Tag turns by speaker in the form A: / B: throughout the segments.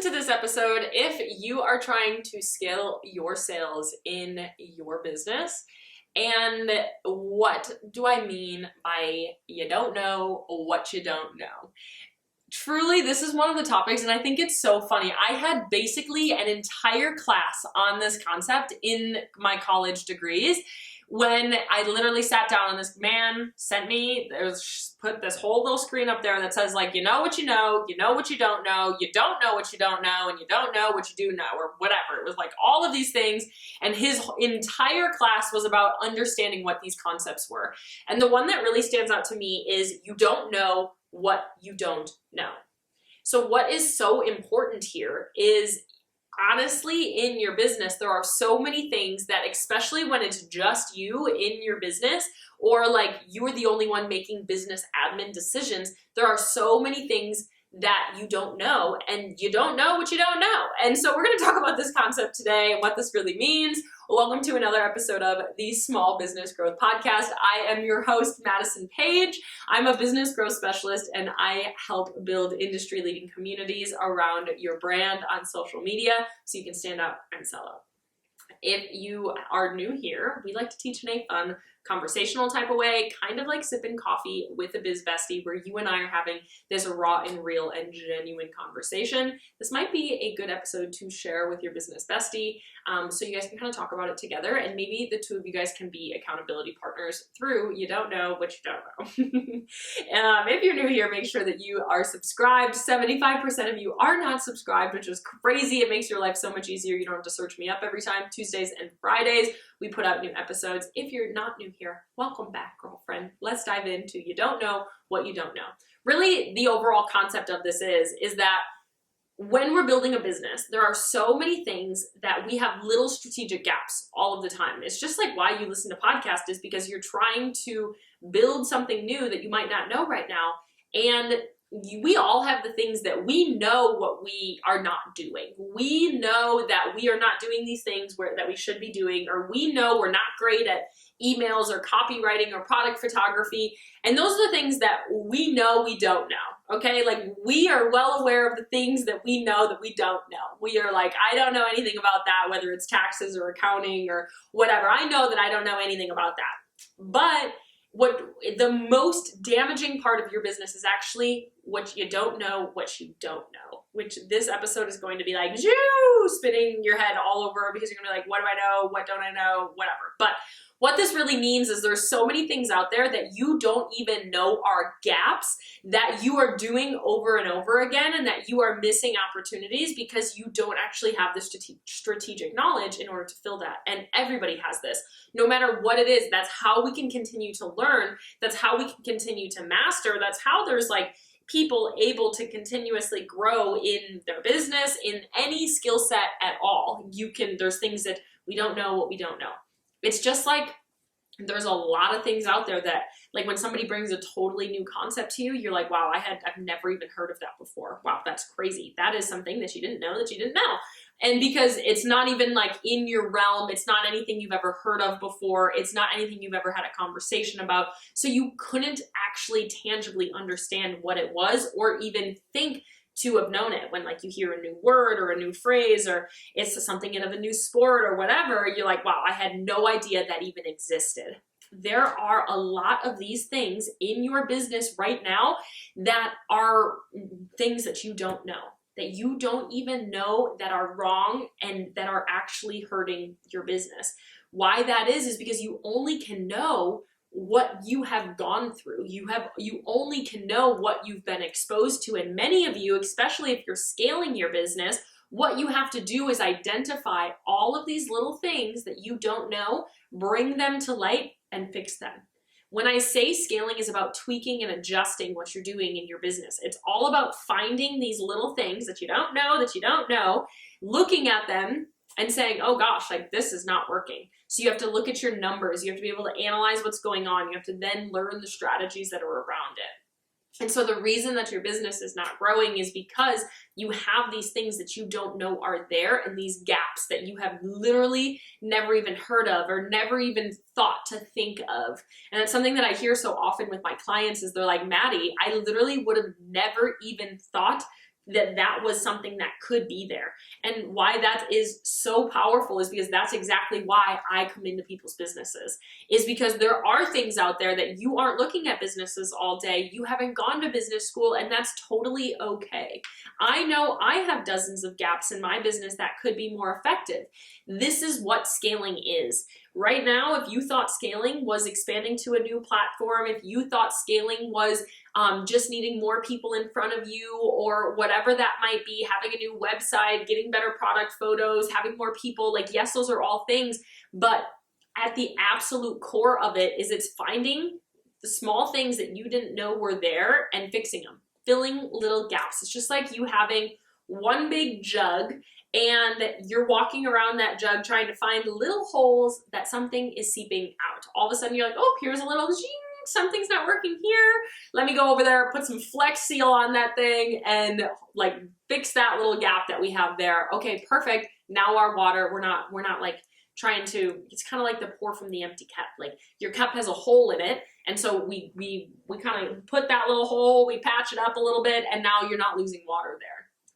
A: listen to this episode if you are trying to scale your sales in your business. And what do I mean by you don't know what you don't know? Truly, this is one of the topics, and I think it's so funny. I had basically an entire class on this concept in my college degrees when I literally sat down and this man sent me, put this whole little screen up there that says like, you know what you know what you don't know what you don't know, and you don't know what you do know, or whatever. It was like all of these things, and his entire class was about understanding what these concepts were. And the one that really stands out to me is you don't know what you don't know. So what is so important here is, honestly, in your business, there are so many things that, especially when it's just you in your business, or like you're the only one making business admin decisions, there are so many things that you don't know, and you don't know what you don't know. And so we're going to talk about this concept today and what this really means. Welcome to another episode of the Small Business Growth Podcast. I am your host, Madison Page. I'm a business growth specialist, and I help build industry-leading communities around your brand on social media so you can stand out and sell out. If you are new here, we like to teach in a fun, conversational type of way, kind of like sipping coffee with a biz bestie, where you and I are having this raw and real and genuine conversation. This might be a good episode to share with your business bestie, so you guys can kind of talk about it together, and maybe the two of you guys can be accountability partners through you don't know what you don't know. If you're new here, make sure that you are subscribed. 75% of you are not subscribed, which is crazy. It makes your life so much easier. You don't have to search me up every time. Tuesdays and Fridays, we put out new episodes. If you're not new here, welcome back, girlfriend. Let's dive into you don't know what you don't know. Really, the overall concept of this is that when we're building a business, there are so many things that we have little strategic gaps all of the time. It's just like why you listen to podcasts, is because you're trying to build something new that you might not know right now. And we all have the things that we know what we are not doing. We know that we are not doing these things that we should be doing, or we know we're not great at emails or copywriting or product photography. And those are the things that we know we don't know, okay? Like, we are well aware of the things that we know that we don't know. We are like, I don't know anything about that, whether it's taxes or accounting or whatever. I know that I don't know anything about that. But what the most damaging part of your business is actually what you don't know, what you don't know, which this episode is going to be like, spinning your head all over, because you're going to be like, what do I know? What don't I know? Whatever. But what this really means is there's so many things out there that you don't even know are gaps that you are doing over and over again, and that you are missing opportunities because you don't actually have the strategic knowledge in order to fill that. And everybody has this. No matter what it is, that's how we can continue to learn. That's how we can continue to master. That's how there's like people able to continuously grow in their business, in any skill set at all. There's things that we don't know what we don't know. It's just like there's a lot of things out there that, like, when somebody brings a totally new concept to you, you're like, wow, I've never even heard of that before. Wow, that's crazy. That is something that you didn't know that you didn't know. And because it's not even like in your realm, it's not anything you've ever heard of before, it's not anything you've ever had a conversation about, so you couldn't actually tangibly understand what it was, or even think to have known it. When like you hear a new word or a new phrase, or it's something of a new sport or whatever, you're like, wow, I had no idea that even existed. There are a lot of these things in your business right now that are things that you don't know, that you don't even know that are wrong and that are actually hurting your business. Why that is because you only can know what you have gone through. You only can know what you've been exposed to. And many of you, especially if you're scaling your business, what you have to do is identify all of these little things that you don't know, bring them to light, and fix them. When I say scaling is about tweaking and adjusting what you're doing in your business, it's all about finding these little things that you don't know, looking at them and saying, oh gosh, like this is not working. So you have to look at your numbers. You have to be able to analyze what's going on. You have to then learn the strategies that are around it. And so the reason that your business is not growing is because you have these things that you don't know are there, and these gaps that you have literally never even heard of or never even thought to think of. And it's something that I hear so often with my clients is they're like, Maddie, I literally would have never even thought that was something that could be there. And why that is so powerful is because that's exactly why I come into people's businesses, is because there are things out there that you aren't looking at businesses all day. You haven't gone to business school, and that's totally okay. I know I have dozens of gaps in my business that could be more effective. This is what scaling is. Right now, if you thought scaling was expanding to a new platform, if you thought scaling was just needing more people in front of you, or whatever that might be, having a new website, getting better product photos, having more people, like, yes, those are all things, but at the absolute core of it is it's finding the small things that you didn't know were there and fixing them, filling little gaps. It's just like you having one big jug and you're walking around that jug trying to find little holes that something is seeping out. All of a sudden you're like, oh, here's a little zing, something's not working here. Let me go over there, put some Flex Seal on that thing and like fix that little gap that we have there. Okay, perfect. Now our water, we're not like trying to, it's kind of like the pour from the empty cup. Like your cup has a hole in it. And so we kind of put that little hole, we patch it up a little bit, and now you're not losing water there.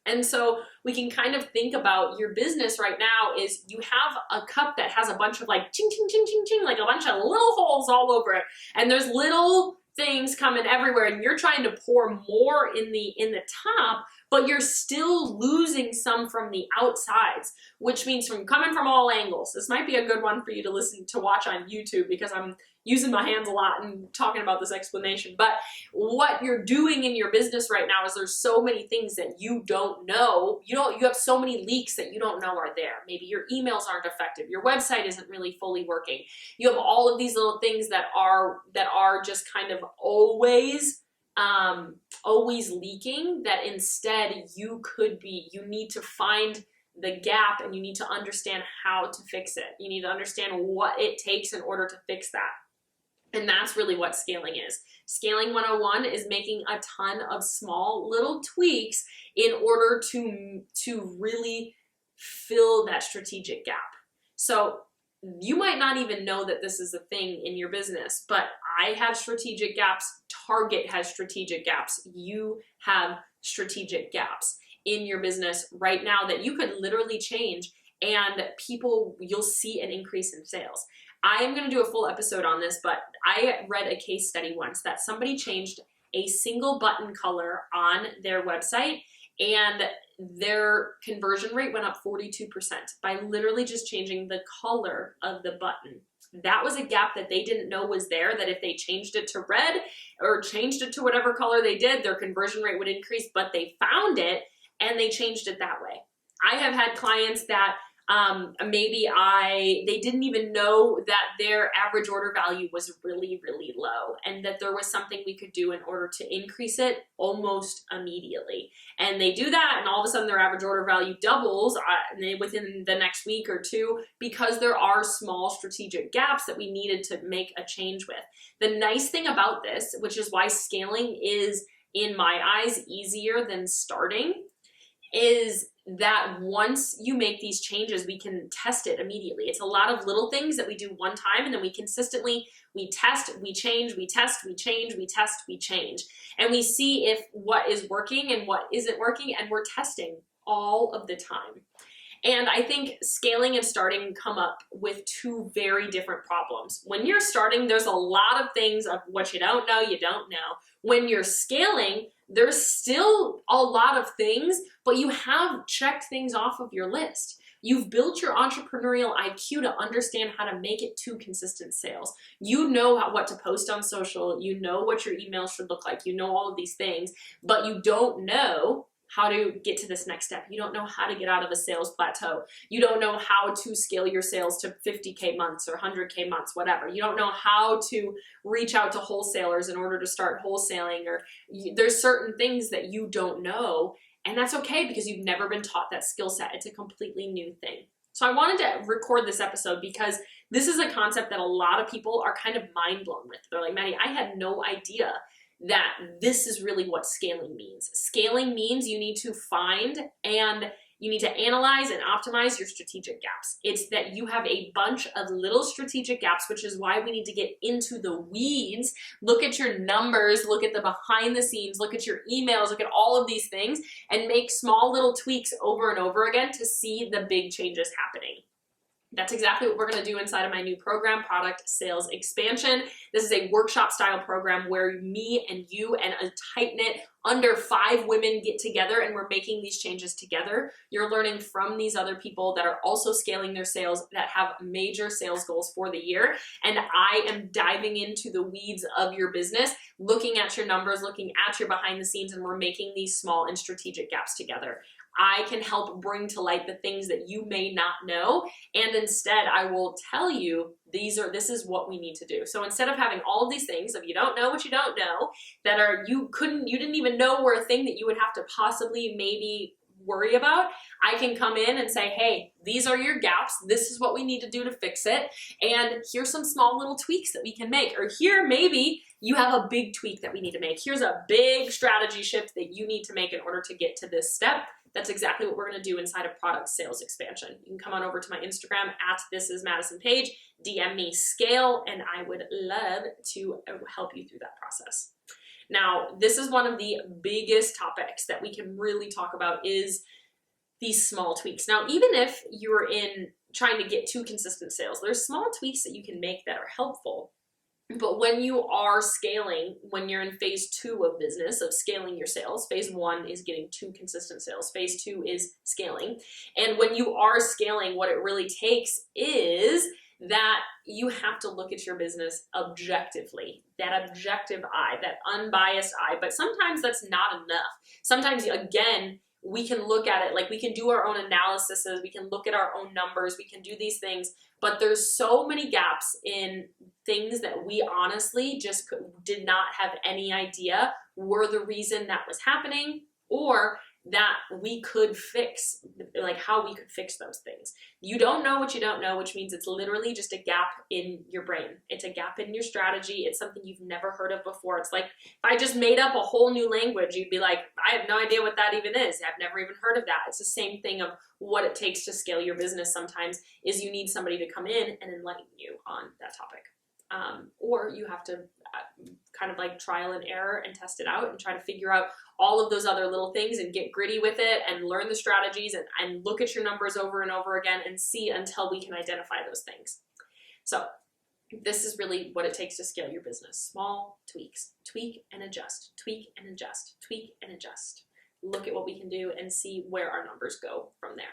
A: And so we can kind of think about your business right now is you have a cup that has a bunch of like ching, ching, ching, ching, ching, like a bunch of little holes all over it. And there's little things coming everywhere and you're trying to pour more in the top, but you're still losing some from the outsides, which means from coming from all angles. This might be a good one for you to watch on YouTube because I'm using my hands a lot and talking about this explanation. But what you're doing in your business right now is there's so many things that you don't know. You have so many leaks that you don't know are there. Maybe your emails aren't effective. Your website isn't really fully working. You have all of these little things that are just kind of always leaking, that instead you need to find the gap and you need to understand how to fix it. You need to understand what it takes in order to fix that. And that's really what scaling is. Scaling 101 is making a ton of small little tweaks in order to really fill that strategic gap. So you might not even know that this is a thing in your business, but I have strategic gaps. Target has strategic gaps. You have strategic gaps in your business right now that you could literally change, and you'll see an increase in sales. I am going to do a full episode on this, but I read a case study once that somebody changed a single button color on their website and their conversion rate went up 42% by literally just changing the color of the button. That was a gap that they didn't know was there, that if they changed it to red or changed it to whatever color they did, their conversion rate would increase, but they found it and they changed it that way. I have had clients that they didn't even know that their average order value was really, really low and that there was something we could do in order to increase it almost immediately. And they do that and all of a sudden their average order value doubles within the next week or two because there are small strategic gaps that we needed to make a change with. The nice thing about this, which is why scaling is, in my eyes, easier than starting, is that once you make these changes, we can test it immediately. It's a lot of little things that we do one time and then we test, we change, we test, we change, we test, we change. And we see if what is working and what isn't working, and we're testing all of the time. And I think scaling and starting come up with two very different problems. When you're starting, there's a lot of things of what you don't know, you don't know. When you're scaling, there's still a lot of things, but you have checked things off of your list. You've built your entrepreneurial IQ to understand how to make it to consistent sales. You know what to post on social, you know what your emails should look like, you know all of these things, but you don't know how to get to this next step. You don't know how to get out of a sales plateau. You don't know how to scale your sales to 50K months or 100K months, whatever. You don't know how to reach out to wholesalers in order to start wholesaling, or there's certain things that you don't know, and that's okay because you've never been taught that skill set. It's a completely new thing. So I wanted to record this episode because this is a concept that a lot of people are kind of mind blown with. They're like, Maddie, I had no idea that this is really what scaling means. Scaling means you need to find and You need to analyze and optimize your strategic gaps. It's that you have a bunch of little strategic gaps, which is why we need to get into the weeds, look at your numbers, look at the behind the scenes, look at your emails, look at all of these things, and make small little tweaks over and over again to see the big changes happening. That's exactly what we're going to do inside of my new program, Product Sales Expansion. This is a workshop style program where me and you and a tight-knit under 5 women get together and we're making these changes together. You're learning from these other people that are also scaling their sales, that have major sales goals for the year. And I am diving into the weeds of your business, looking at your numbers, looking at your behind the scenes, and we're making these small and strategic gaps together. I can help bring to light the things that you may not know, and instead I will tell you this is what we need to do. So instead of having all of these things of you don't know what you don't know, that are you didn't even know were a thing that you would have to possibly maybe worry about, I can come in and say, hey, these are your gaps, this is what we need to do to fix it, and here's some small little tweaks that we can make. Or here, maybe you have a big tweak that we need to make. Here's a big strategy shift that you need to make in order to get to this step. That's exactly what we're going to do inside of Product Sales Expansion. You can come on over to my Instagram at thisismadisonpaige, DM me scale, and I would love to help you through that process. Now, this is one of the biggest topics that we can really talk about is these small tweaks. Now, even if you're trying to get to consistent sales, there's small tweaks that you can make that are helpful. But when you are scaling, when you're in phase 2 of business, of scaling your sales, phase 1 is getting to consistent sales, phase 2 is scaling. And when you are scaling, what it really takes is that you have to look at your business objectively, that objective eye, that unbiased eye. But sometimes that's not enough. Sometimes, again, we can look at it, like we can do our own analyses, we can look at our own numbers, we can do these things, but there's so many gaps in things that we honestly just did not have any idea were the reason that was happening, or that we could fix, like how we could fix those things. You don't know what you don't know, which means it's literally just a gap in your brain. It's a gap in your strategy. It's something you've never heard of before. It's like if I just made up a whole new language, you'd be like, I have no idea what that even is. I've never even heard of that. It's the same thing of what it takes to scale your business sometimes is you need somebody to come in and enlighten you on that topic. Or you have to kind of like trial and error and test it out and try to figure out all of those other little things and get gritty with it and learn the strategies and look at your numbers over and over again and see until we can identify those things. So this is really what it takes to scale your business. Small tweaks, tweak and adjust, tweak and adjust, tweak and adjust. Look at what we can do and see where our numbers go from there.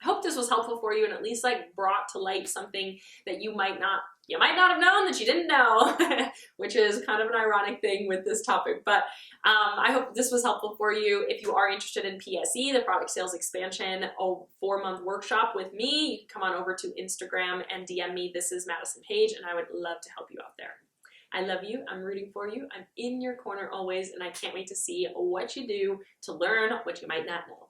A: I hope this was helpful for you and at least like brought to light something that you might not have known that you didn't know, which is kind of an ironic thing with this topic. But I hope this was helpful for you. If you are interested in PSE, the Product Sales Expansion, a 4-month workshop with me, you can come on over to Instagram and DM me. This is Madison Paige, and I would love to help you out there. I love you. I'm rooting for you. I'm in your corner always, and I can't wait to see what you do to learn what you might not know.